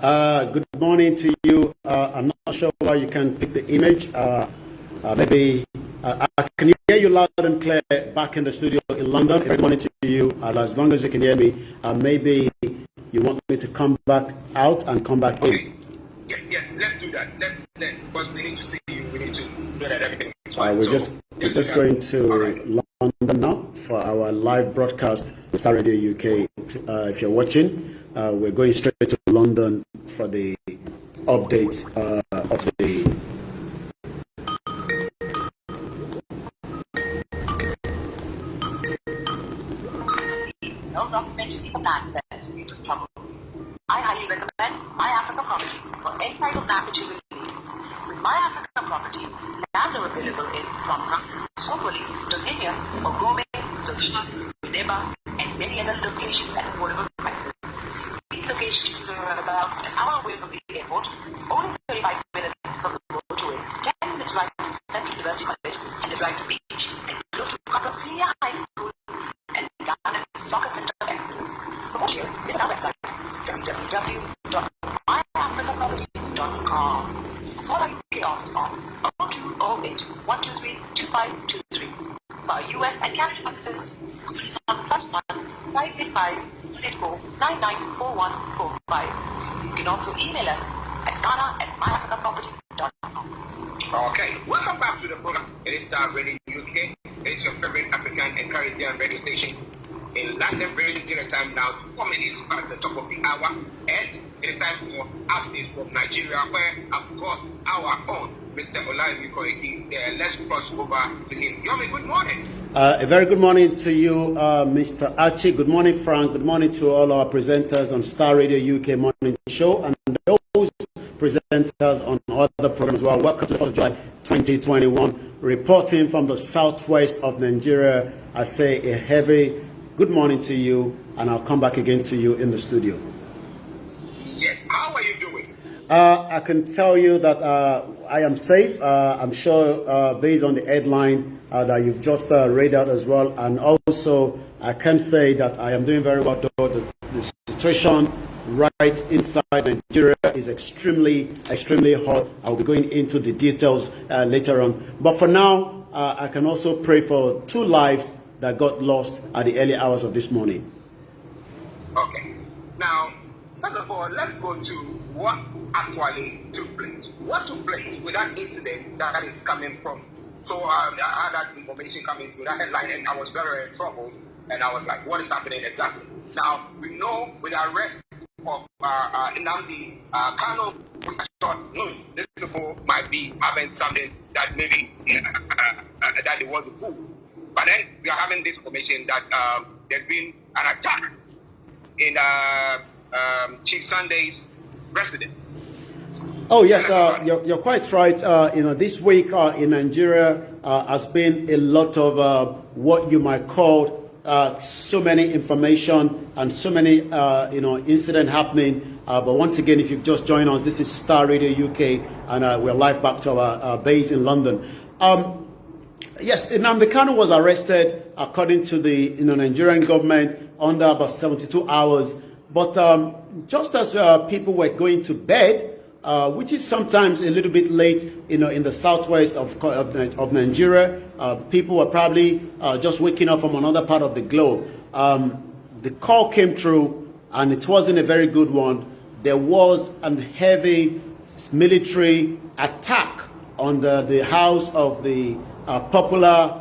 Good morning to you. I'm not sure why you can pick the image. Maybe I can hear you loud and clear back in the studio in London. Good morning to you. As long as you can hear me, maybe you want me to come back out and come back in. Yes, let's do that. But we need to see you. We need to know that everything is fine. We're just going to London now for our live broadcast with Star Radio UK. If you're watching, we're going straight to London for the update of the. No documentation is a bad bet to troubles. I highly recommend My Africa Property for any type of land that you will need. With My Africa Property, lands are available in Accra, Sokoli, Dominia, Ogome, Dodoma, Uneba, and many other locations at affordable prices. These locations are about an hour away from the airport, only 35 minutes from the motorway, 10 minutes ride to Central University College, 10 minutes ride to Beach, and close to Accra Senior High School and Ghana Soccer Center of Excellence. For more details, visit our website www.myafricaproperty.com. Call our UK office on 0208 123 2523. For our US and Canada offices, please on +1 585 284 994145. You can also email us at ghana@myafricaproperty.com. Okay, welcome back to the program. It is Star Radio UK. It's your favorite African and Caribbean radio station. In London, very dinner time now, 4 minutes at the top of the hour, and it is time for updates from Nigeria, where I've got our own Mr. KOIKI. Let's cross over to him. Yomi, good morning. A very good morning to you, Mr. Archie. Good morning, Frank. Good morning to all our presenters on Star Radio UK Morning Show and those presenters on other programs as well. Welcome to the 4th of July 2021. Reporting from the southwest of Nigeria, I say a heavy good morning to you, and I'll come back again to you in the studio. Yes, how are you doing? I can tell you that I am safe. I'm sure based on the headline that you've just read out as well. And also, I can say that I am doing very well, though the situation right inside Nigeria is extremely hot. I'll be going into the details later on. But for now, I can also pray for 2 lives that got lost at the early hours of this morning. Okay. Now, first of all, let's go to what actually took place. What took place with that incident that is coming from? So I had that information coming through that headline, and I was very troubled, and I was like, what is happening exactly? Now, we know with the arrest of Nnamdi Kanu, we thought, these people might be having something that maybe that they want to pull. But then we are having this information that there's been an attack in Chief Sunday's residence. Oh yes, you're quite right. This week in Nigeria has been a lot of what you might call so many information and so many incident happening. But once again, if you've just joined us, this is Star Radio UK, and we're live back to our base in London. Yes, Nnamdi Kanu was arrested according to the Nigerian government under about 72 hours. But just as people were going to bed, which is sometimes a little bit late, in the southwest of Nigeria, people were probably just waking up from another part of the globe. The call came through, and it wasn't a very good one. There was a heavy military attack on the house of the popular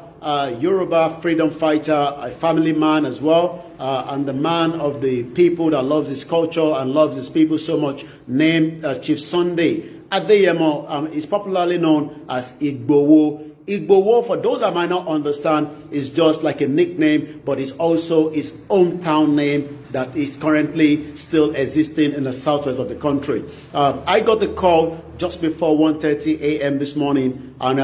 Yoruba freedom fighter, a family man as well, and the man of the people that loves his culture and loves his people so much, named Chief Sunday Adeyemo, is popularly known as Igboho. Igboho, for those that might not understand, is just like a nickname, but it's also his hometown name that is currently still existing in the southwest of the country. I got the call just before 1:30 a.m. this morning, and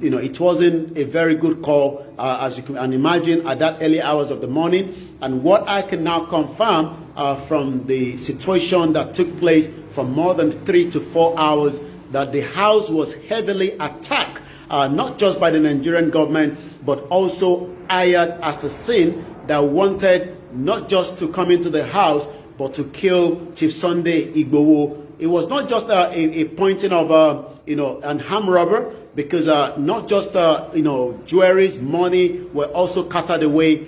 it wasn't a very good call, as you can imagine, at that early hours of the morning. And what I can now confirm from the situation that took place for more than 3 to 4 hours, that the house was heavily attacked, not just by the Nigerian government, but also hired assassins that wanted not just to come into the house, but to kill Chief Sunday Igboho. It was not just a pointing of, an armed robber, because not just, jewelries, money were also carted away.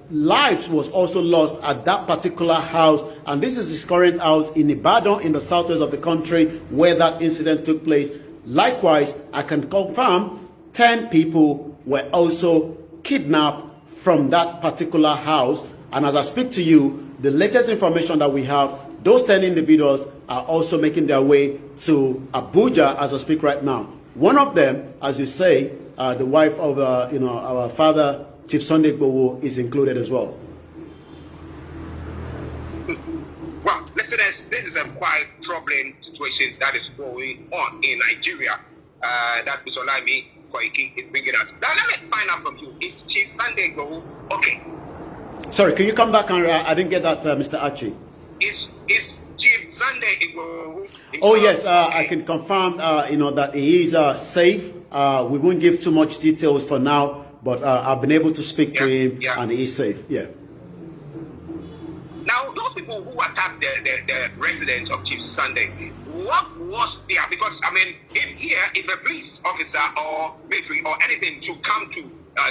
Lives was also lost at that particular house, and this is his current house in Ibadan, in the southwest of the country, where that incident took place. Likewise, I can confirm 10 people were also kidnapped from that particular house. And as I speak to you, the latest information that we have, those 10 individuals are also making their way to Abuja as I speak right now. One of them, as you say, the wife of our father, Chief Sunday Igboho, is included as well. Well, listeners, this is a quite troubling situation that is going on in Nigeria. That Mr. Olaimi KOIKI is bringing us. Now, let me find out from you. Is Chief Sunday Igboho okay? Sorry, can you come back? And I didn't get that, Mr. Archie. Is Chief Sunday Igboho? Oh yes, I can confirm. That he is safe. We won't give too much details for now, but I've been able to speak to him, and he is safe. Yeah. Now, those people who attacked the residence of Chief Sunday, what was there? Because I mean, if a police officer or military or anything should come to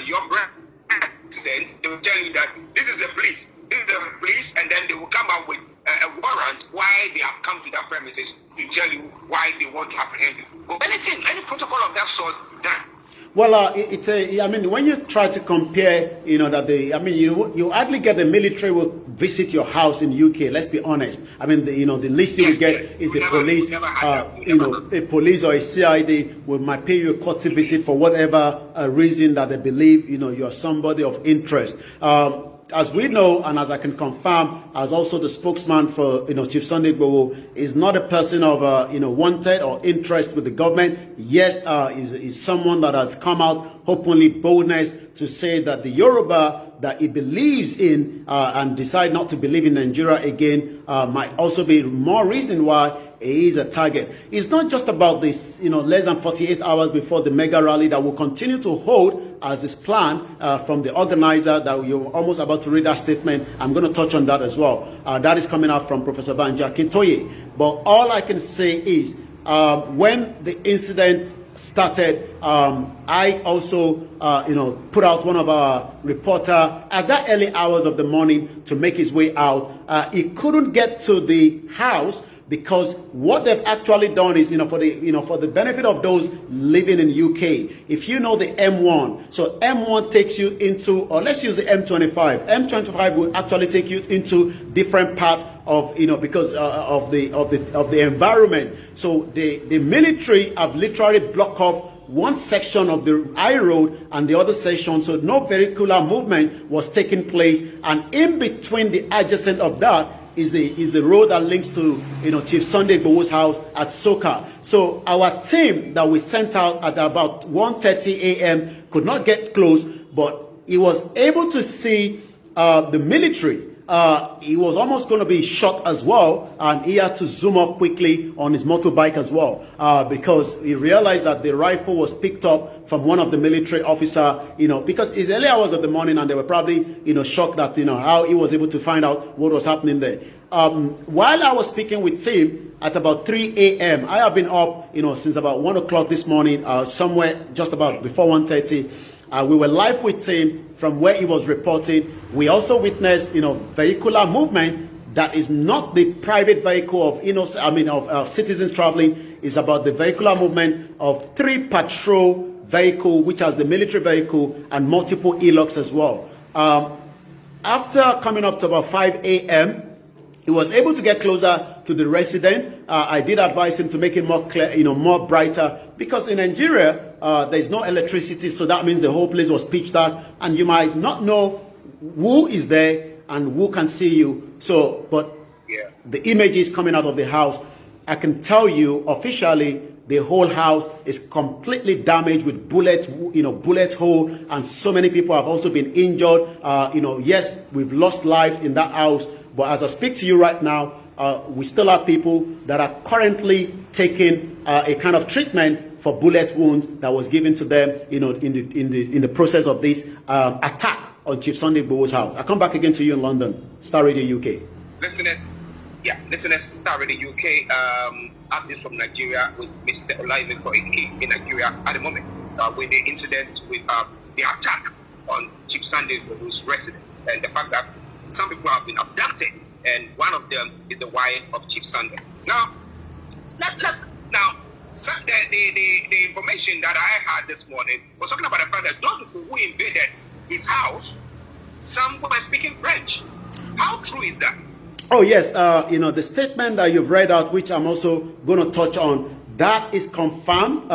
your residence, they will tell you that this is the police. This is the police, and then they will come out with a warrant why they have come to that premises to tell you why they want to apprehend you. But any protocol of that sort done? Well, when you try to compare, you hardly get the military will visit your house in UK. Let's be honest. I mean, the least you will get is the police, a police or a CID might pay you a courtesy visit for whatever reason that they believe, you're somebody of interest. As we know, and as I can confirm, as also the spokesman for Chief Sunday Igboho, is not a person of wanted or interest with the government. Yes, is someone that has come out openly, boldness to say that the Yoruba that he believes in and decide not to believe in Nigeria again might also be more reason why he is a target. It's not just about this, less than 48 hours before the mega rally that will continue to hold as is planned from the organizer, that you're almost about to read that statement. I'm going to touch on that as well. That is coming out from Professor Banja Akintoye. But all I can say is when the incident started, I also, put out one of our reporter at that early hours of the morning to make his way out. He couldn't get to the house because what they've actually done is, for the benefit of those living in UK, if you know the M1, so M1 takes you into, or let's use the M25. M25 will actually take you into different parts of, because of the environment. So the military have literally blocked off one section of the high road and the other section, so no vehicular movement was taking place. And in between the adjacent of that is the road that links to Chief Sunday Igboho's house at Soka. So our team that we sent out at about 1:30 a.m. could not get close, but he was able to see the military. He was almost going to be shot as well, and he had to zoom off quickly on his motorbike as well, because he realized that the rifle was picked up from one of the military officer, because it's early hours of the morning, and they were probably, shocked that, how he was able to find out what was happening there. While I was speaking with him at about 3 a.m., I have been up, since about 1 o'clock this morning, somewhere just about before 1:30. We were live with him from where he was reporting. We also witnessed, vehicular movement that is not the private vehicle of citizens traveling. It's about the vehicular movement of 3 patrol vehicle, which has the military vehicle and multiple e-locks as well. After coming up to about 5 a.m., he was able to get closer to the resident. I did advise him to make it more clear, more brighter, because in Nigeria, there is no electricity, so that means the whole place was pitch dark, and you might not know who is there and who can see you. So, but the images coming out of the house, I can tell you officially, the whole house is completely damaged with bullet hole, and so many people have also been injured. Yes, we've lost life in that house, but as I speak to you right now, we still have people that are currently taking a kind of treatment for bullet wounds that was given to them, in the process of this attack on Chief Sunday Igboho's house. I come back again to you in London, Star Radio UK. listeners, Star Radio UK, updates from Nigeria with Mr. KOIKI in Nigeria at the moment, with the incidents with the attack on Chief Sunday Igboho'S residence, and the fact that some people have been abducted, and one of them is the wife of Chief Sunday. Now, the information that I had this morning was talking about the fact that those people who invaded his house, some were speaking French. How true is that? Oh, yes. The statement that you've read out, which I'm also going to touch on, that is confirmed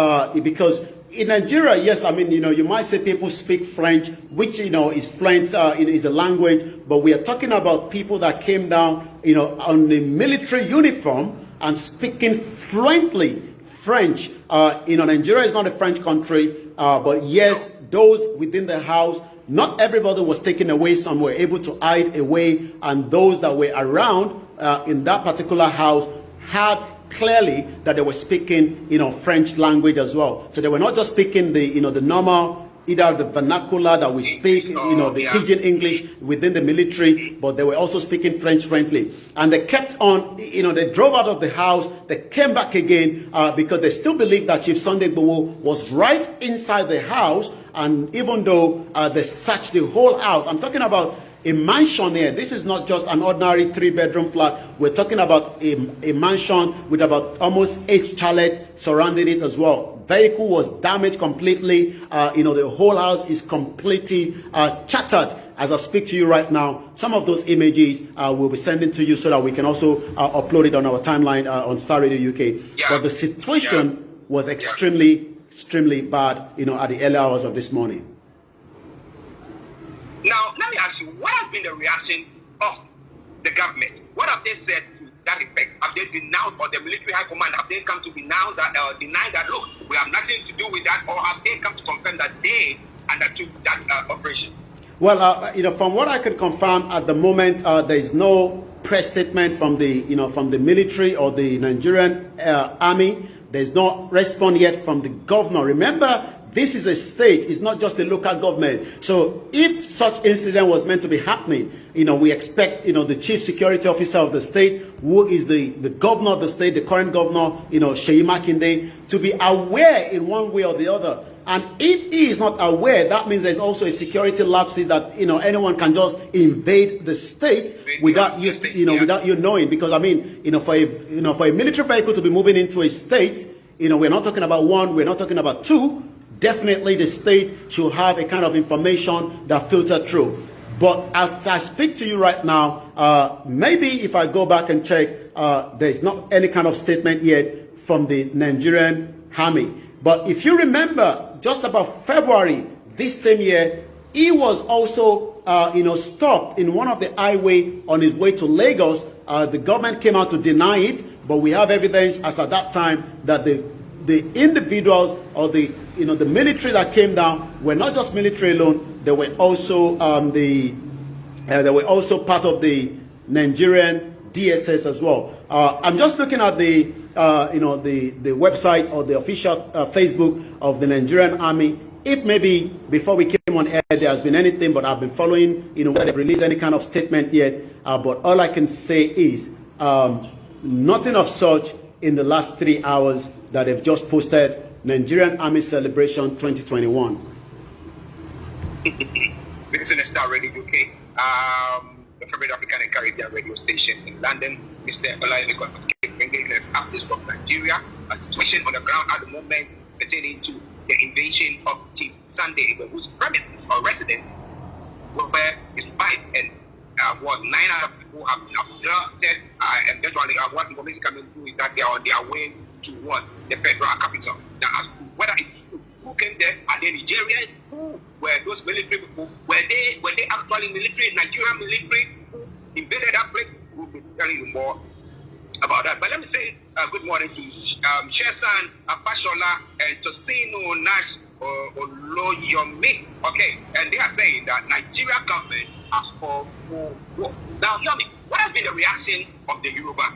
because in Nigeria, yes, I mean, you might say people speak French, which, is French, is the language, but we are talking about people that came down, on the military uniform and speaking fluently French. Nigeria is not a French country, but yes, those within the house, not everybody was taken away. Some were able to hide away, and those that were around in that particular house had clearly that they were speaking, French language as well. So they were not just speaking the normal, either the vernacular that we speak, the pidgin English within the military, but they were also speaking French friendly. And they kept on, they drove out of the house, they came back again because they still believed that Chief Sunday Igboho was right inside the house. And even though they searched the whole house, I'm talking about a mansion here. This is not just an ordinary 3-bedroom flat. We're talking about a mansion with about almost 8 chalets surrounding it as well. Vehicle was damaged completely. The whole house is completely shattered. As I speak to you right now, some of those images we'll be sending to you so that we can also upload it on our timeline on Star Radio UK. Yeah. But the situation was extremely bad, at the early hours of this morning. Now, let me ask you, what has been the reaction of the government? What have they said to that effect? Have they denounced, or the military high command, have they come to deny that, look, we have nothing to do with that, or have they come to confirm that they undertook that operation? Well, from what I can confirm at the moment, there is no press statement from the, from the military or the Nigerian army. There's no response yet from the governor. Remember, this is a state, it's not just the local government. So if such incident was meant to be happening, we expect, the chief security officer of the state, who is the governor of the state, the current governor, Seyi Makinde, to be aware in one way or the other. And if he is not aware, that means there's also a security lapses that, anyone can just invade the state without you, without you knowing. Because I mean, for a military vehicle to be moving into a state, we're not talking about one, we're not talking about two. Definitely the state should have a kind of information that filtered through. But as I speak to you right now, maybe if I go back and check, there's not any kind of statement yet from the Nigerian army. But if you remember, just about February this same year, he was also, stopped in one of the highway on his way to Lagos. The government came out to deny it, but we have evidence as at that time that the individuals or the military that came down were not just military alone. They were also they were also part of the Nigerian DSS as well. I'm just looking at the the website or the official Facebook of the Nigerian Army. If maybe before we came on air there has been anything, but I've been following, whether they've released any kind of statement yet. But all I can say is nothing of such in the last 3 hours that they've just posted. Nigerian Army Celebration 2021. This is Star Radio UK, the favorite African and Caribbean radio station in London. Mr. Eyewitness bringing us updates from Nigeria, a situation on the ground at the moment pertaining to the invasion of Chief Sunday Igboho'S premises or residence, where his wife and 9 other people have been abducted. And eventually, what information coming through is that they are on their way to the federal capital. Now, as to whether it's true, who came there? Are they Nigerians? Who were those military people? Were they actually military, Nigerian military who invaded that place? We'll be telling you more about that. But let me say good morning to Shesan Afashola and Tosino Nash Oloyomi. Okay, and they are saying that Nigeria government has called for war. Now, Yomi, what has been the reaction of the Yoruba?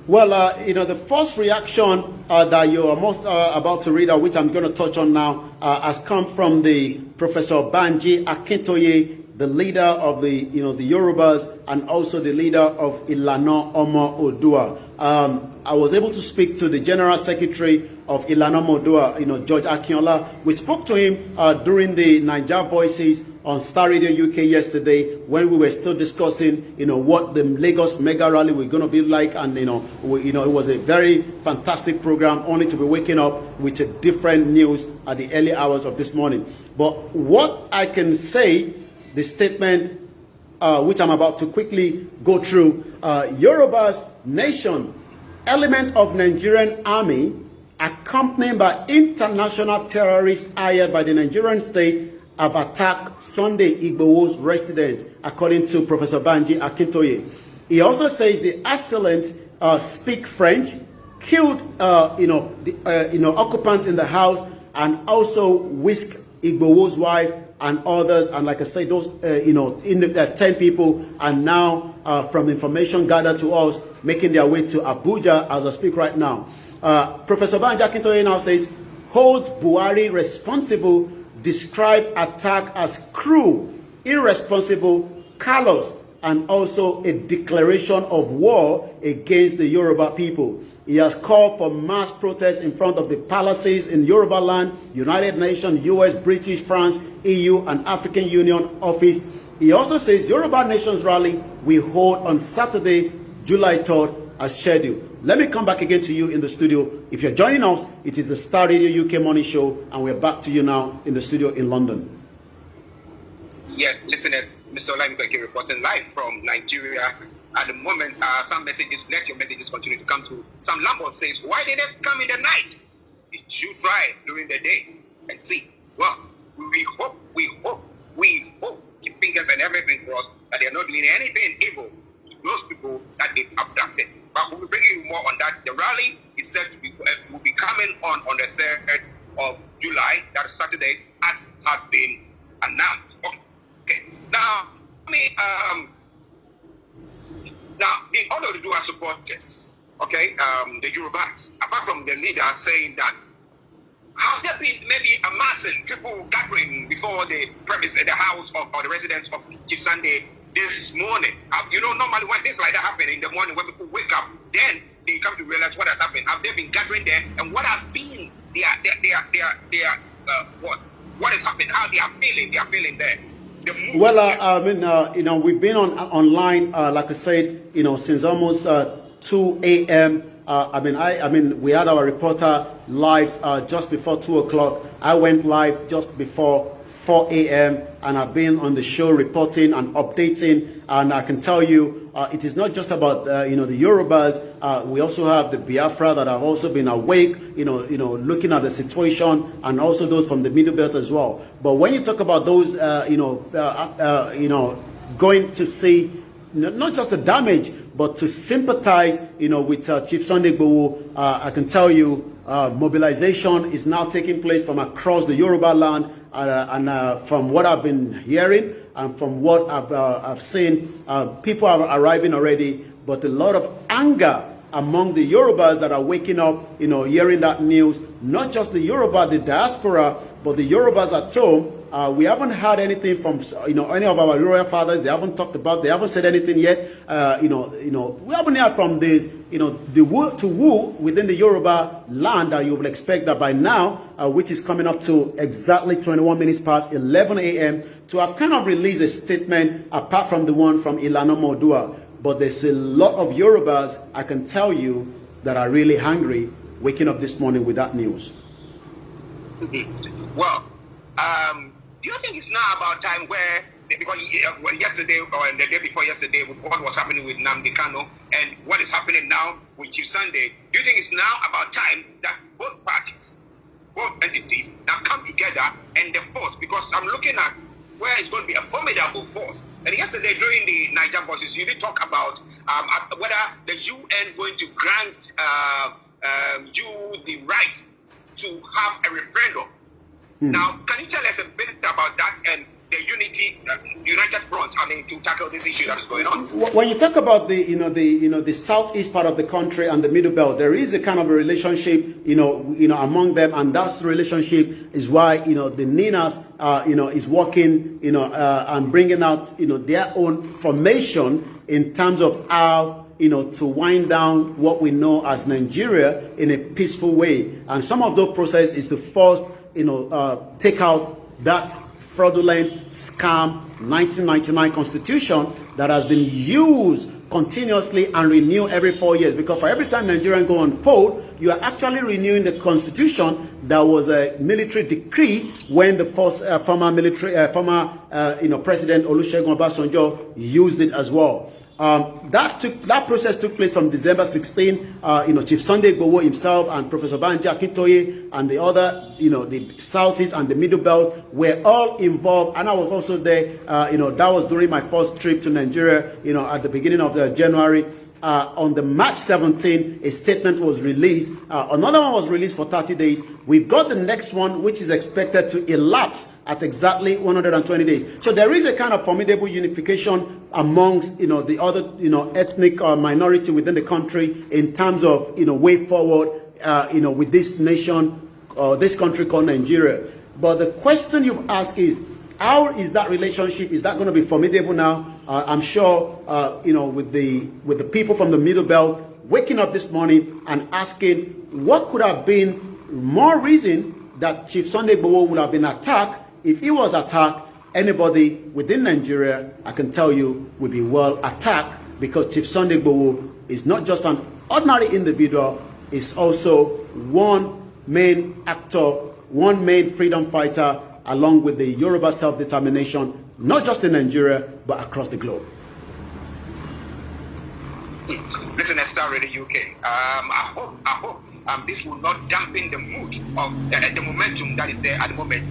Well, the first reaction that you are most about to read out, which I'm going to touch on now, has come from the Professor Banji Akintoye, the leader of the Yorubas, and also the leader of Ilana Omo Odua. I was able to speak to the General Secretary of Ilana Omo Odua, George Akinola. We spoke to him during the Niger Voices on Star Radio UK yesterday, when we were still discussing, what the Lagos mega rally was going to be like, and it was a very fantastic program, only to be waking up with a different news at the early hours of this morning. But what I can say, the statement which I'm about to quickly go through, Yoruba's nation, element of Nigerian army, accompanied by international terrorists hired by the Nigerian state, have attacked Sunday Igboho'S resident, according to Professor Banji Akintoye. He also says the assailant speak French, killed the occupant in the house, and also whisked Igboho'S wife and others. And like I say, those 10 people are now, from information gathered to us, making their way to Abuja as I speak right now. Professor Banji Akintoye now says, holds Buhari responsible, describe attack as cruel, irresponsible, callous, and also a declaration of war against the Yoruba people. He has called for mass protests in front of the palaces in Yoruba land, United Nations, US, British, France, EU, and African Union office. He also says Yoruba Nations rally will hold on Saturday, July 3rd as scheduled. Let me come back again to you in the studio. If you're joining us, it is the Star Radio UK Morning Show, and we're back to you now in the studio in London. Yes, listeners, Mr. KOIKI reporting live from Nigeria. At the moment, some messages, let your messages continue to come through. Some Lambert says, why did they come in the night? You should try during the day and see. Well, we hope, keep fingers and everything for us, that they're not doing anything evil to those people that they've abducted. But we'll be bringing you more on that. The rally is said to be will be coming on the 3rd of July, that's Saturday, as has been announced. Okay. Now, the all of the Dua supporters, the Yorubas, apart from the leader saying that, have there been maybe a massive people gathering before the premise, the house of or the residence of Chief Sunday this morning? Normally when things like that happen in the morning, when people wake up, then they come to realize what has happened. Have they been gathering there, and what has been what is happening? How they are feeling? They are feeling there. Well, we've been online, like I said, since almost 2 a.m. We had our reporter live just before 2 o'clock. I went live just before 4 a.m. and I've been on the show reporting and updating. And I can tell you, it is not just about the Yorubas. We also have the Biafra that have also been awake, looking at the situation, and also those from the Middle Belt as well. But when you talk about those, going to see not just the damage, but to sympathize, with Chief Sunday Igboho, I can tell you, mobilization is now taking place from across the Yoruba land, and from what I've been hearing and from what I've seen, people are arriving already, but a lot of anger among the Yorubas that are waking up, hearing that news. Not just the Yoruba, the diaspora, but the Yorubas at home. We haven't heard anything from any of our royal fathers. They haven't talked about. They haven't said anything yet. We haven't heard from the who within the Yoruba land that you would expect that by now, which is coming up to exactly 21 minutes past 11 a.m. to have kind of released a statement apart from the one from Ilana Omo Odua. But there's a lot of Yorubas, I can tell you, that are really hungry waking up this morning with that news. Well, do you think it's now about time where, because yesterday or the day before yesterday, with what was happening with Nnamdi Kanu and what is happening now with Chief Sunday, do you think it's now about time that both parties, both entities, now come together and the force? Because I'm looking at where it's going to be a formidable force. And yesterday during the Niger Voices, you did talk about whether the UN going to grant you the right to have a referendum. Now, can you tell us a bit about that and the unity united front, to tackle this issue that is going on? When you talk about the southeast part of the country and the middle belt, there is a kind of a relationship, among them, and that relationship is why, the Ninas, is working, and bringing out, their own formation in terms of how, to wind down what we know as Nigeria in a peaceful way. And some of those process is to first, take out that fraudulent scam 1999 constitution that has been used continuously and renewed every 4 years. Because for every time Nigerians go on poll, you are actually renewing the constitution that was a military decree when the first former President Olusegun Obasanjo used it as well. That process took place from December 16. Chief Sunday Igboho himself and Professor Banji Akintoye and the other, the Southeast and the Middle Belt were all involved, and I was also there. That was during my first trip to Nigeria. At the beginning of January. On the March 17, a statement was released. Another one was released for 30 days. We've got the next one, which is expected to elapse at exactly 120 days. So there is a kind of formidable unification amongst, the other, ethnic minority within the country in terms of, way forward, with this nation, this country called Nigeria. But the question you've asked is, how is that relationship? Is that going to be formidable now? I'm sure, with the people from the Middle Belt waking up this morning and asking what could have been more reason that Chief Sunday Igboho would have been attacked. If he was attacked, anybody within Nigeria, I can tell you, would be well attacked, because Chief Sunday Igboho is not just an ordinary individual, is also one main actor, one main freedom fighter, along with the Yoruba self-determination, not just in Nigeria, but across the globe. Listen, Star Radio UK. I hope this will not dampen the mood of the momentum that is there at the moment.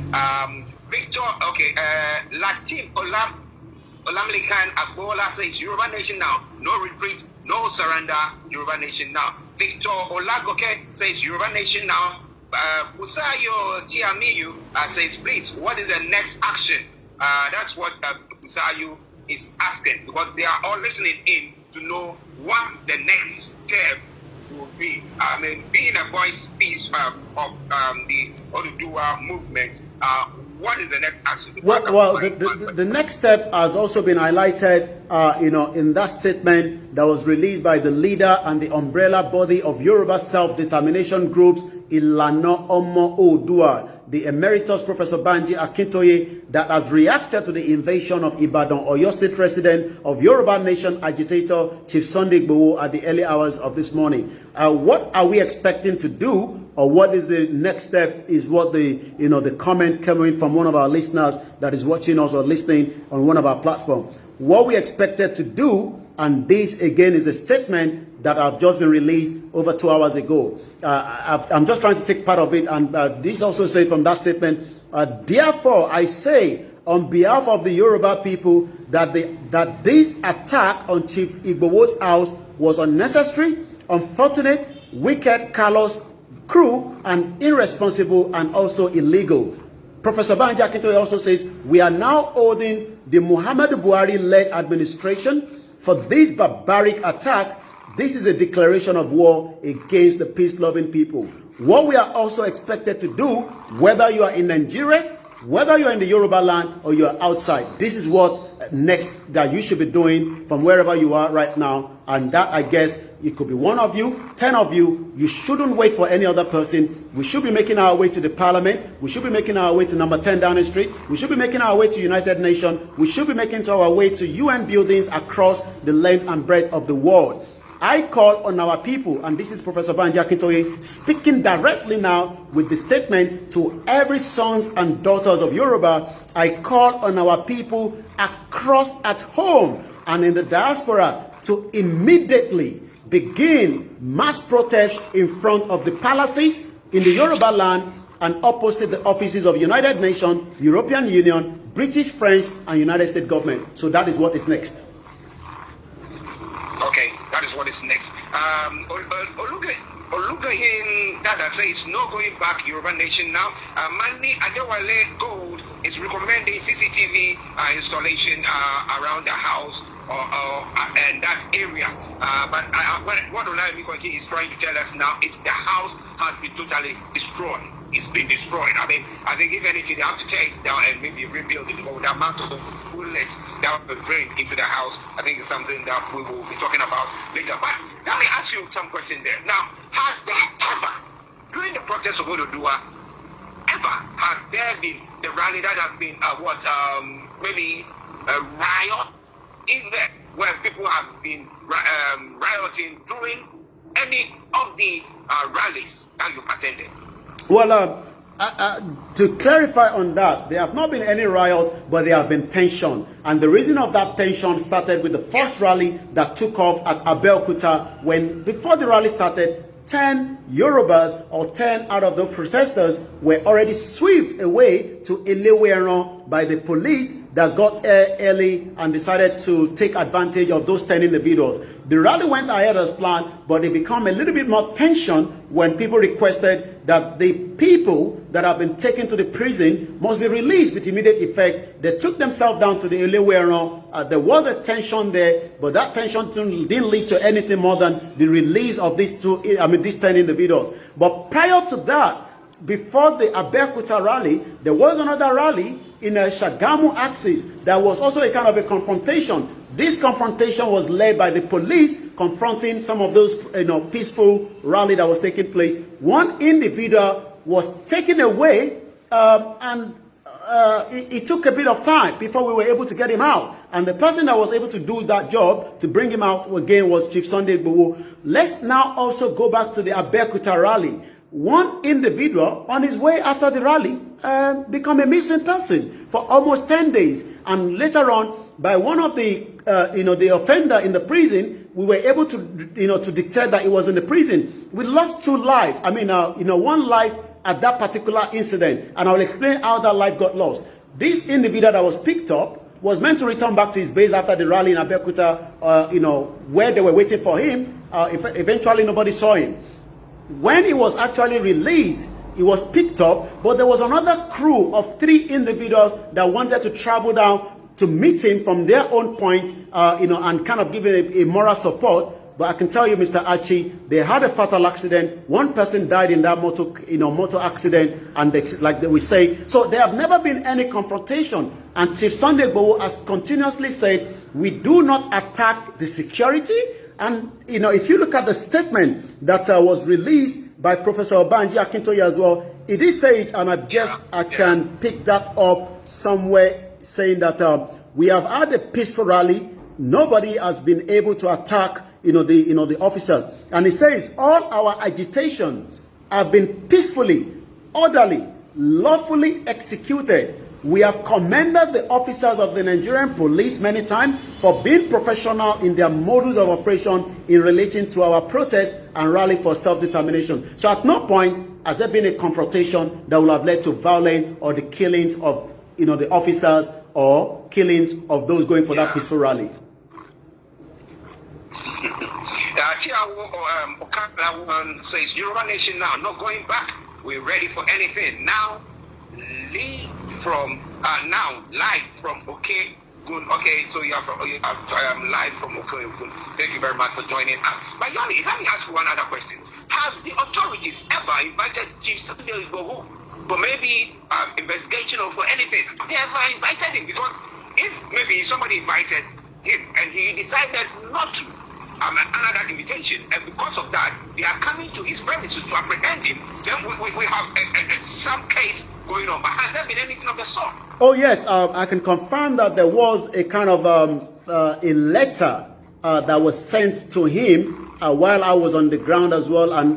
Victor, Latif Olamlikan Agbola says Yoruba Nation now, no retreat, no surrender, Yoruba Nation now. Victor Olagoke says Yoruba Nation now. Busayo Tiamiyu says, please, what is the next action? That's what Busayo is asking, because they are all listening in to know what the next step will be. Being a voice piece of the Oduduwa movement, what is the next action? Well, the next step has also been highlighted, in that statement that was released by the leader and the umbrella body of Yoruba self-determination groups, Ilana Omo Oodua, the emeritus Professor Banji Akintoye, that has reacted to the invasion of Ibadan, Oyo State resident of Yoruba Nation agitator Chief Sunday Igboho at the early hours of this morning. What are we expecting to do, or what is the next step, is what the comment coming from one of our listeners that is watching us or listening on one of our platforms. What we expected to do, and this again is a statement that have just been released over 2 hours ago. I'm just trying to take part of it, and this also says from that statement, therefore I say on behalf of the Yoruba people that this attack on Chief Igboho'S house was unnecessary, unfortunate, wicked, callous, cruel, and irresponsible, and also illegal. Professor Banji Akintoye also says, we are now holding the Muhammadu Buhari-led administration for this barbaric attack. This is a declaration of war against the peace-loving people. What we are also expected to do, whether you are in Nigeria, whether you are in the Yoruba land, or you are outside, this is what next that you should be doing from wherever you are right now. And that, I guess, it could be 1 of you, 10 of you. You shouldn't wait for any other person. We should be making our way to the parliament. We should be making our way to number 10 Downing Street. We should be making our way to United Nations. We should be making our way to UN buildings across the length and breadth of the world. I call on our people, and this is Professor Banji Akintoye speaking directly now with the statement to every sons and daughters of Yoruba. I call on our people across, at home and in the diaspora, to immediately begin mass protests in front of the palaces in the Yoruba land and opposite the offices of United Nations, European Union, British, French, and United States government. So that is what is next. Okay, that is what is next. Olugahin Dada says no going back, Yoruba Nation now. Mani Adewale Gold is recommending CCTV security installation around the house and that area. But what KOIKI is trying to tell us now is the house has been totally destroyed. It's been destroyed. I mean, I think if anything, they have to tear it down and maybe rebuild it. But the amount of bullets that were drained into the house, I think it's something that we will be talking about later. But let me ask you some question there. Now, has there ever, during the protest of Ododua, has there been the rally that has been maybe a riot in there where people have been rioting during any of the rallies that you've attended? Well, to clarify on that, there have not been any riots, but there have been tension. And the reason of that tension started with the first rally that took off at Abeokuta when, before the rally started, 10 Yorubas or 10 out of the protesters were already swept away to Ileweran by the police that got there early and decided to take advantage of those 10 individuals. The rally went ahead as planned, but it became a little bit more tension when people requested that the people that have been taken to the prison must be released with immediate effect. They took themselves down to the Ileweran. There was a tension there, but that tension didn't lead to anything more than the release of these 10 individuals. But prior to that, before the Abeokuta rally, there was another rally in a Shagamu axis that was also a kind of a confrontation. This confrontation was led by the police confronting some of those peaceful rally that was taking place. One individual was taken away and it took a bit of time before we were able to get him out. And the person that was able to do that job to bring him out again was Chief Sunday Igboho. Let's now also go back to the Abeokuta rally. One individual on his way after the rally became a missing person for almost 10 days. And later on, by one of the the offender in the prison, we were able to to dictate that he was in the prison. We lost 2 lives. I mean, one life at that particular incident, and I'll explain how that life got lost. This individual that was picked up was meant to return back to his base after the rally in Abeokuta, where they were waiting for him. Eventually, nobody saw him. When he was actually released, he was picked up, but there was another crew of 3 individuals that wanted to travel down to meet him from their own point, and kind of give him a moral support. But I can tell you, Mr. Archie, they had a fatal accident. One person died in that motor accident, and like we say, so there have never been any confrontation. And Chief Sunday Igboho has continuously said, we do not attack the security. And if you look at the statement that was released by Professor Banji Akintoye as well, he did say it, and I guess I can pick that up somewhere, saying that we have had a peaceful rally. Nobody has been able to attack the officers. And he says all our agitation have been peacefully, orderly, lawfully executed. We have commended the officers of the Nigerian police many times for being professional in their modus of operation in relating to our protest and rally for self-determination. So at no point has there been a confrontation that will have led to violence or the killings of the officers or killings of those going for that peaceful rally. Says Yoruba Nation now, not going back. We're ready for anything now. Live from Okay Good. Okay, so you have live from Okay Good. Thank you very much for joining us. But Yanni, let me ask you one other question. Have the authorities ever invited Chief Sunday Igboho for maybe investigation or for anything? Have they ever invited him? Because if maybe somebody invited him and he decided not to honor that invitation, and because of that, they are coming to his premises to apprehend him, then we have some case going on. But has there been anything of the sort? Oh yes, I can confirm that there was a kind of a letter that was sent to him while I was on the ground as well. And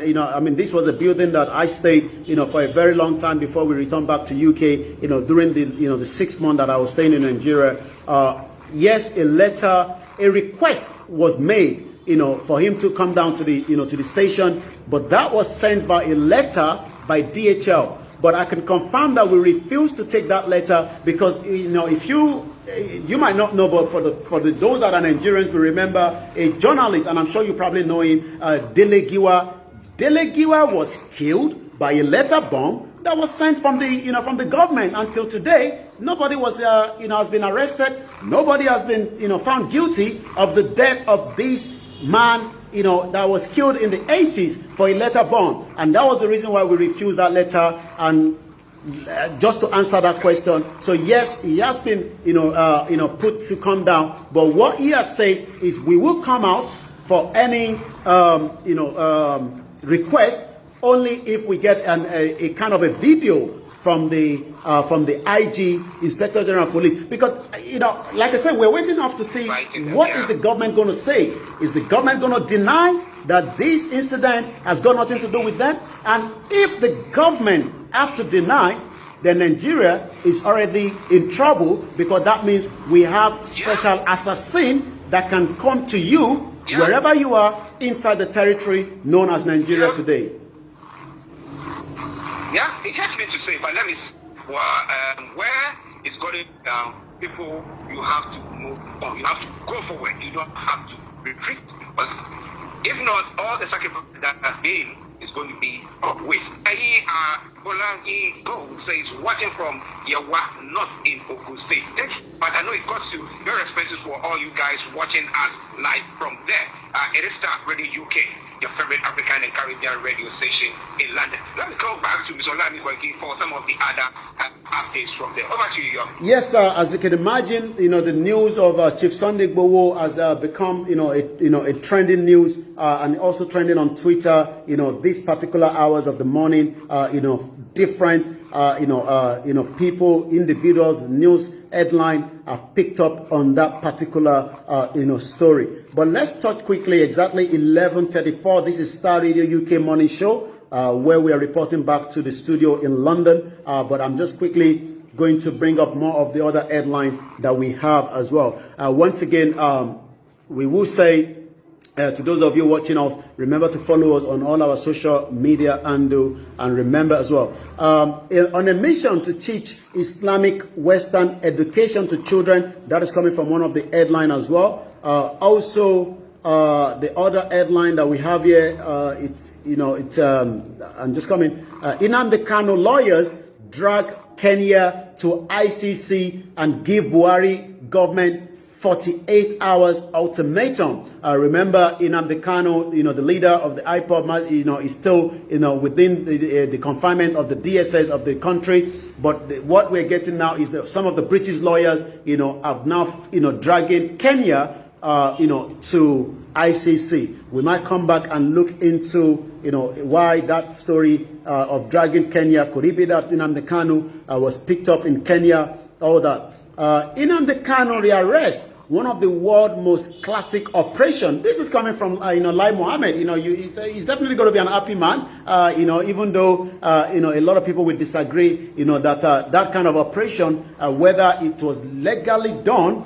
this was a building that I stayed for a very long time before we returned back to UK. During the 6 months that I was staying in Nigeria. Yes, a request was made for him to come down to the station, but that was sent by a letter by DHL. But I can confirm that we refused to take that letter because if you might not know, but for those that are Nigerians, we remember a journalist, and I'm sure you probably know him, Dele Giwa. Dele Giwa was killed by a letter bomb that was sent from the government. Until today, nobody was, has been arrested. Nobody has been, found guilty of the death of this man, that was killed in the 80s for a letter bond. And that was the reason why we refused that letter. And just to answer that question, so yes, he has been, put to come down. But what he has said is we will come out for any, request only if we get a kind of a video from the IG, Inspector General of Police, because like I said, we're waiting off to see what is the government going to say. Is the government going to deny that this incident has got nothing to do with them? And if the government have to deny, then Nigeria is already in trouble, because that means we have special assassin that can come to you wherever you are inside the territory known as Nigeria today. Yeah, it hurts me to say, but let me see. Where it's going down, people, you have to move on. You have to go forward. You don't have to retreat. Because if not, all the sacrifice that has been is going to be of waste. Bolangi Go says, watching from Yawa, not in Ogun State. But I know it costs you very expensive for all you guys watching us live from there. It is Star Radio UK, your favorite African and Caribbean radio station in London. Let me go back to Mr. KOIKI for some of the other updates from there. Over to you, Young. Yes, as you can imagine, the news of Chief Sunday Igboho has become, a trending news, and also trending on Twitter. These particular hours of the morning, different, people, individuals, news headline have picked up on that particular, story. But let's touch quickly, exactly 11:34. This is Star Radio UK Morning Show, where we are reporting back to the studio in London. But I'm just quickly going to bring up more of the other headline that we have as well. Once again, we will say, to those of you watching us, remember to follow us on all our social media and remember as well, on a mission to teach Islamic Western education to children. That is coming from one of the headlines as well. Also, the other headline that we have here, I'm just coming. Nnamdi Kanu lawyers drag Kenya to ICC and give Buhari government 48 hours ultimatum. Remember, Nnamdi Kanu, the leader of the IPOB, is still, within the confinement of the DSS of the country. But what we're getting now is that some of the British lawyers, have now, dragging Kenya, to ICC. We might come back and look into, why that story of dragging Kenya. Could it be that Nnamdi Kanu was picked up in Kenya? All that. Nnamdi Kanu rearrest, one of the world's most classic operation. This is coming from Lai Mohammed. He's definitely going to be an happy man. Even though a lot of people will disagree. That that kind of operation, whether it was legally done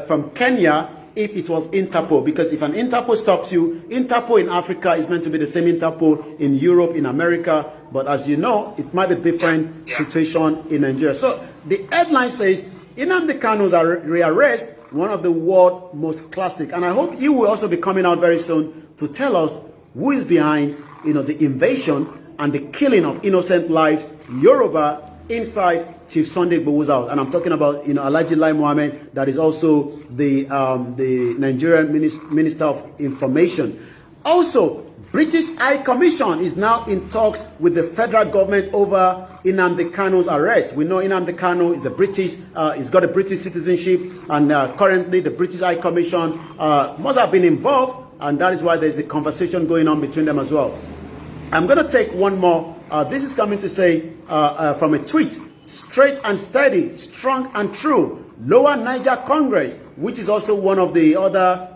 from Kenya, if it was Interpol, because if an Interpol stops you, Interpol in Africa is meant to be the same Interpol in Europe, in America. But as you know, it might be different situation in Nigeria. So the headline says, Nnamdi Kanu's rearrest, one of the world's most classic. And I hope you will also be coming out very soon to tell us who is behind, the invasion and the killing of innocent lives, Yoruba, inside Chief Sunday Igboho's house. And I'm talking about, Alhaji Lai Mohammed, that is also the Nigerian Minister of Information. Also, British High Commission is now in talks with the federal government over Nnamdi Kanu's arrest. We know Nnamdi Kanu is he's got a British citizenship, and currently the British High Commission must have been involved, and that is why there's a conversation going on between them as well. I'm going to take one more. This is coming to say from a tweet, straight and steady, strong and true. Lower Niger Congress, which is also one of the other,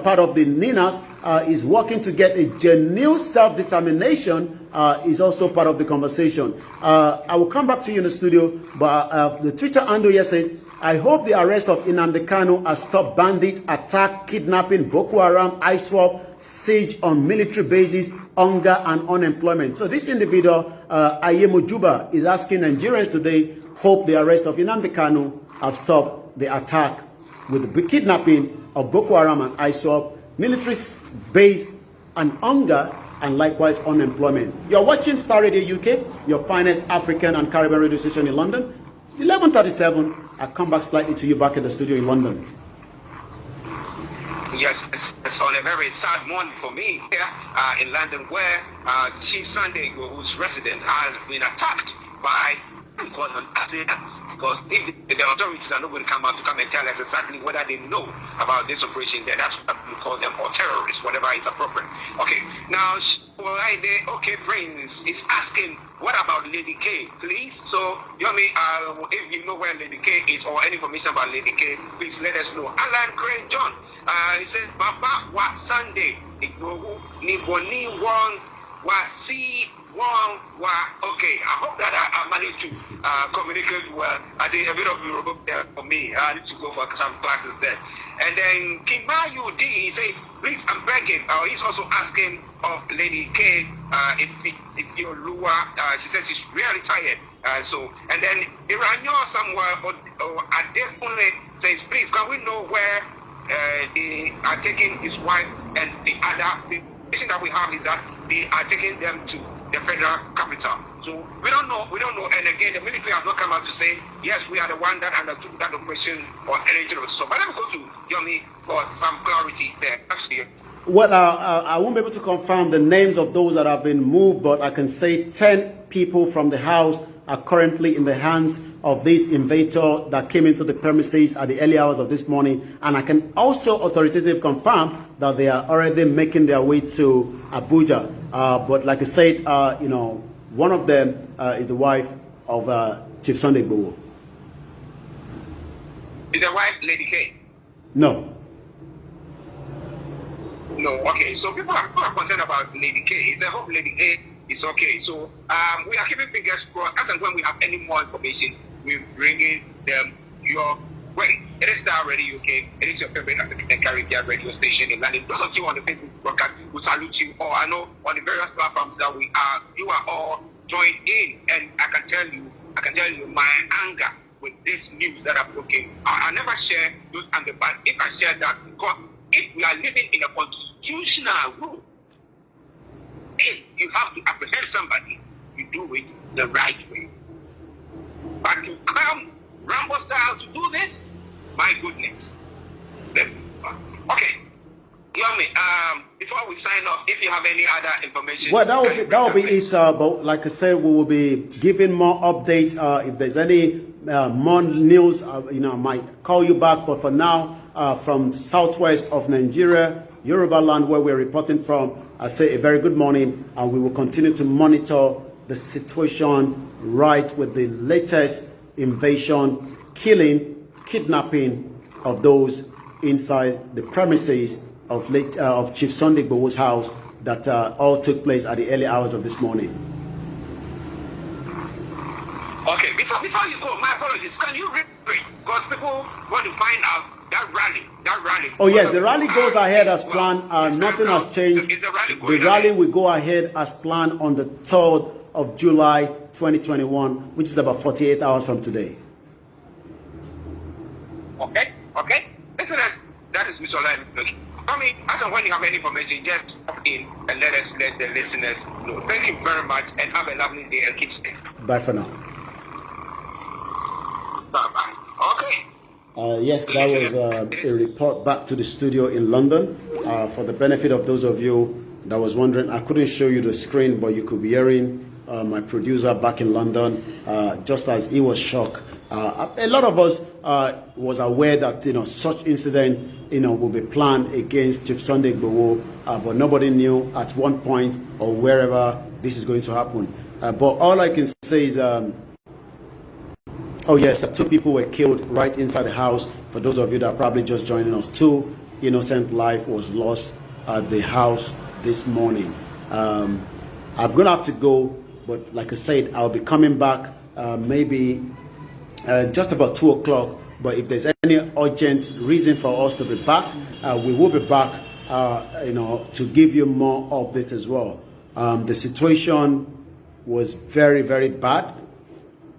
part of the NINAS, is working to get a genuine self-determination, is also part of the conversation. I will come back to you in the studio, but the Twitter handle here says, I hope the arrest of Nnamdi Kanu has stopped bandit attack, kidnapping, Boko Haram, ISWAP, siege on military bases, hunger and unemployment. So this individual, Ayemo Juba, is asking Nigerians today, hope the arrest of Nnamdi Kanu have stopped the attack with the kidnapping of Boko Haram and ISWAP, military base and hunger, and likewise unemployment. You're watching Star Radio UK, your finest African and Caribbean radio station in London. 11:37. I come back slightly to you back at the studio in London. Yes, it's on a very sad morning for me here in London, where Chief Sunday, whose residence has been attacked by assailants, because if the authorities are not going to come out to come and tell us exactly whether they know about this operation, then that's what we call them, or terrorists, whatever is appropriate. Okay, now okay, Prince is asking, what about Lady K, please? So, if you know where Lady K is or any information about Lady K, please let us know. Alan Crane John, he says, Baba wa Sunday, Igboho ni boni won wa si won wa. Okay, I hope that I managed to communicate well. I think a bit of Yoruba there for me. I need to go for some classes there. And then Kimayu D, he says, please, I'm begging. He's also asking of Lady K if you're Lua. She says she's really tired. And then Iranyo somewhere or Adekunle says, please, can we know where they are taking his wife, and the information that we have is that they are taking them to the federal capital. So we don't know. And again, the military have not come out to say, yes, we are the one that undertook that operation or anything of so. But let me go to Yomi for some clarity there. Actually, well, I won't be able to confirm the names of those that have been moved, but I can say 10 people from the house are currently in the hands of this invader that came into the premises at the early hours of this morning. And I can also authoritatively confirm that they are already making their way to Abuja. But like I said, one of them is the wife of Chief Sunday Igboho. Is the wife Lady K? No. No, okay. So people are concerned about Lady K. It's a hope Lady K is okay. So we are keeping fingers crossed. As and when we have any more information, we're bringing them your way. It is Star Radio UK. It is your favorite African Caribbean radio station in London. Those of you on the Facebook broadcast, we salute you all. I know on the various platforms that you are all joined in, and I can tell you my anger with this news that I'm looking. I never share those anger, but if I share that, because if we are living in a constitutional rule, if you have to apprehend somebody, you do it the right way. But to come Rambo style to do this, my goodness. Okay. Yomi, before we sign off, if you have any other information. Well, that will be it. But like I said, we will be giving more updates. If there's any more news, I might call you back. But for now, from southwest of Nigeria, Yoruba land, where we're reporting from, I say a very good morning, and we will continue to monitor the situation right with the latest invasion, killing, kidnapping of those inside the premises of Chief Sunday Igboho's house that all took place at the early hours of this morning. Okay, before you go, my apologies. Can you read? Because people want to find out that rally. Oh yes, the rally goes ahead as planned. Nothing has changed. The rally will go ahead as planned on the 3rd of July 2021, which is about 48 hours from today. Okay. Listeners, that is Mr. Olayin. I mean, as and when you have any information, just pop in and let the listeners know. Thank you very much, and have a lovely day and keep safe. Bye for now. Bye-bye. Okay. Yes, that was a report back to the studio in London. For the benefit of those of you that was wondering, I couldn't show you the screen, but you could be hearing my producer back in London, just as he was shocked. A lot of us was aware that such incident will be planned against Chief Sunday Igboho, but nobody knew at one point or wherever this is going to happen. But all I can say is, oh yes, 2 people were killed right inside the house. For those of you that are probably just joining us, 2 innocent life was lost at the house this morning. I'm gonna have to go, but like I said, I'll be coming back maybe just about 2 o'clock. But if there's any urgent reason for us to be back, we will be back, to give you more updates as well. The situation was very, very bad.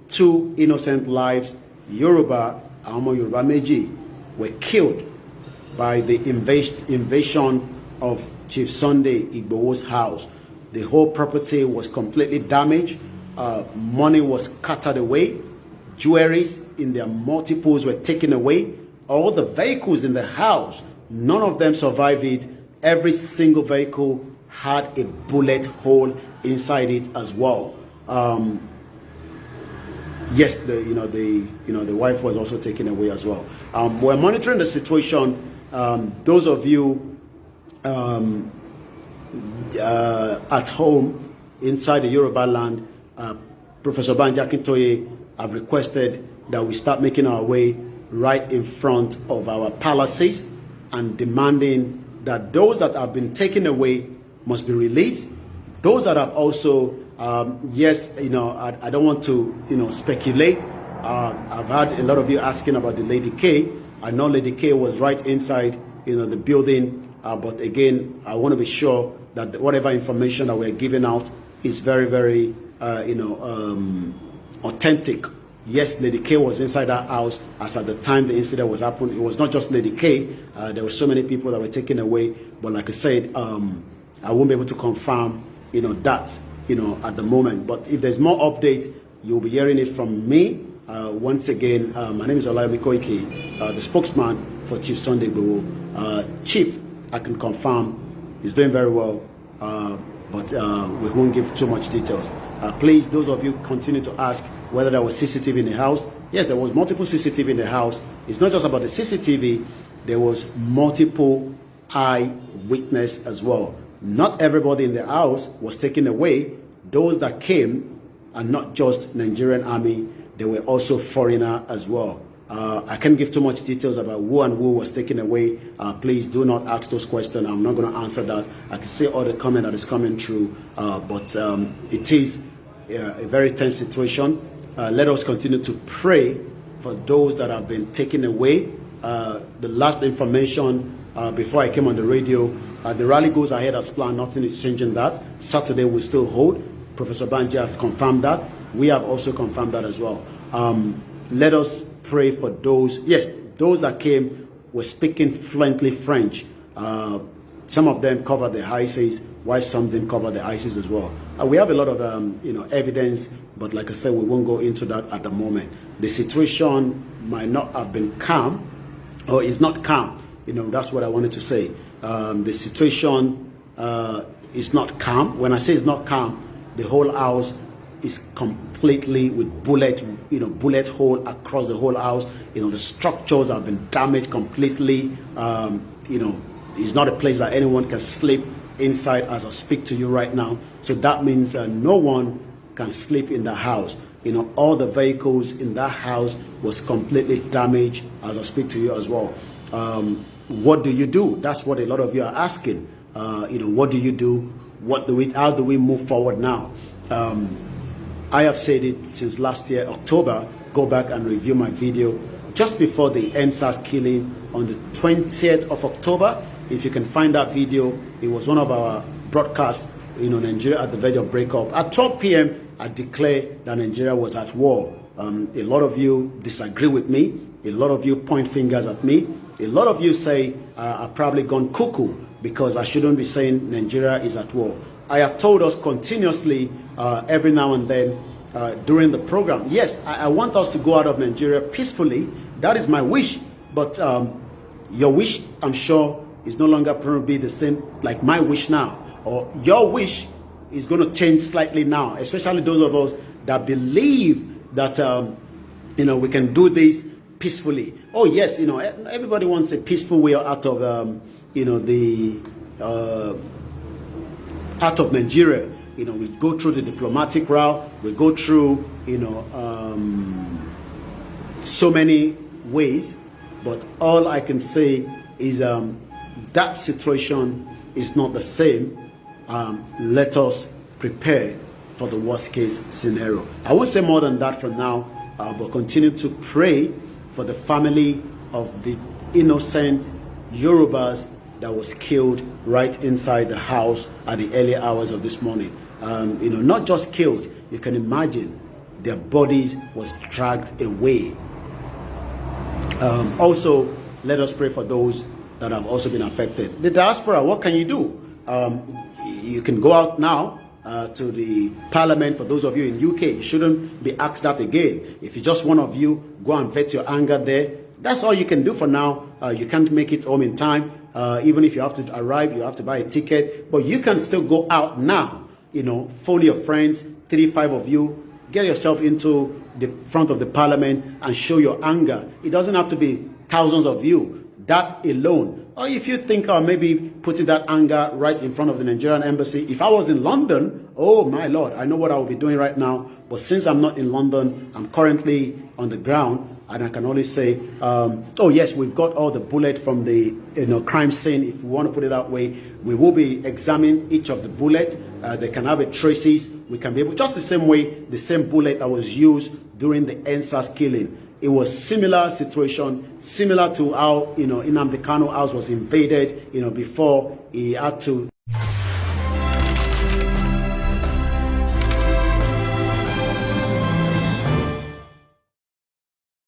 2 innocent lives, Yoruba, Amo Yoruba Meji, were killed by the invasion of Chief Sunday Igboho's house. The whole property was completely damaged. Money was scattered away. jewelries in their multiples were taken away. All the vehicles in the house, none of them survived it. Every single vehicle had a bullet hole inside it as well. Yes, the wife was also taken away as well. We're monitoring the situation. Those of you at home inside the Yoruba land, Professor Banja Akintoye have requested that we start making our way right in front of our palaces and demanding that those that have been taken away must be released. Those that have also, yes, I don't want to, speculate. I've had a lot of you asking about the Lady K. I know Lady K was right inside, the building. But again, I want to be sure that whatever information that we're giving out is very, very, authentic. Yes, Lady K was inside that house as at the time the incident was happening. It was not just Lady K. There were so many people that were taken away. But like I said, I won't be able to confirm, that, at the moment. But if there's more updates, you'll be hearing it from me. Once again, my name is KOIKI, the spokesman for Chief Sunday Igboho. Chief, I can confirm, he's doing very well, but we won't give too much details. Please, those of you continue to ask whether there was CCTV in the house. Yes, there was multiple CCTV in the house. It's not just about the CCTV. There was multiple eyewitness as well. Not everybody in the house was taken away. Those that came are not just Nigerian army. They were also foreigner as well. I can't give too much details about who and who was taken away. Please do not ask those questions. I'm not going to answer that. I can see all the comment that is coming through, but it is a very tense situation. Let us continue to pray for those that have been taken away. The last information before I came on the radio, the rally goes ahead as planned. Nothing is changing that. Saturday will still hold. Professor Banja has confirmed that. We have also confirmed that as well. Let us pray for those. Yes, those that came were speaking fluently French. Some of them covered the ISIS, while some didn't cover the ISIS as well. We have a lot of evidence, but like I said, we won't go into that at the moment. The situation might not have been calm, or is not calm. That's what I wanted to say. The situation is not calm. When I say it's not calm, the whole house is completely with bullet hole across the whole house. The structures have been damaged completely. It's not a place that anyone can sleep inside as I speak to you right now. So that means no one can sleep in the house. All the vehicles in that house was completely damaged as I speak to you as well. What do you do? That's what a lot of you are asking. What do you do? How do we move forward now? I have said it since last year, October. Go back and review my video just before the NSAS killing on the 20th of October. If you can find that video, it was one of our broadcasts, Nigeria at the verge of breakup. At 12 p.m., I declared that Nigeria was at war. A lot of you disagree with me. A lot of you point fingers at me. A lot of you say I've probably gone cuckoo because I shouldn't be saying Nigeria is at war. I have told us continuously every now and then during the program, yes, I want us to go out of Nigeria peacefully. That is my wish. But your wish, I'm sure, is no longer going to be the same like my wish now. Or your wish is going to change slightly now, especially those of us that believe that, we can do this peacefully. Oh, yes, everybody wants a peaceful way out of, out of Nigeria. We go through the diplomatic route. We go through, so many ways. But all I can say is that situation is not the same. Let us prepare for the worst case scenario. I won't say more than that for now, but continue to pray for the family of the innocent Yorubas that was killed right inside the house at the early hours of this morning. Not just killed, you can imagine their bodies was dragged away. Also, let us pray for those that have also been affected. The diaspora, what can you do? You can go out now to the parliament. For those of you in UK, you shouldn't be asked that again. If you just one of you, go and vet your anger there. That's all you can do for now. You can't make it home in time. Even if you have to arrive, you have to buy a ticket. But you can still go out now. You know, phone your friends, 3-5 of you. Get yourself into the front of the parliament and show your anger. It doesn't have to be thousands of you. That alone. Or if you think maybe putting that anger right in front of the Nigerian embassy. If I was in London, oh my Lord, I know what I will be doing right now. But since I'm not in London, I'm currently on the ground. And I can only say, oh yes, we've got all the bullet from the crime scene, if we want to put it that way. We will be examining each of the bullet. They can have a traces. We can be able, just the same way, the same bullet that was used during the NSAS killing. It was similar situation, similar to how Nnamdi Kanu house was invaded, before he had to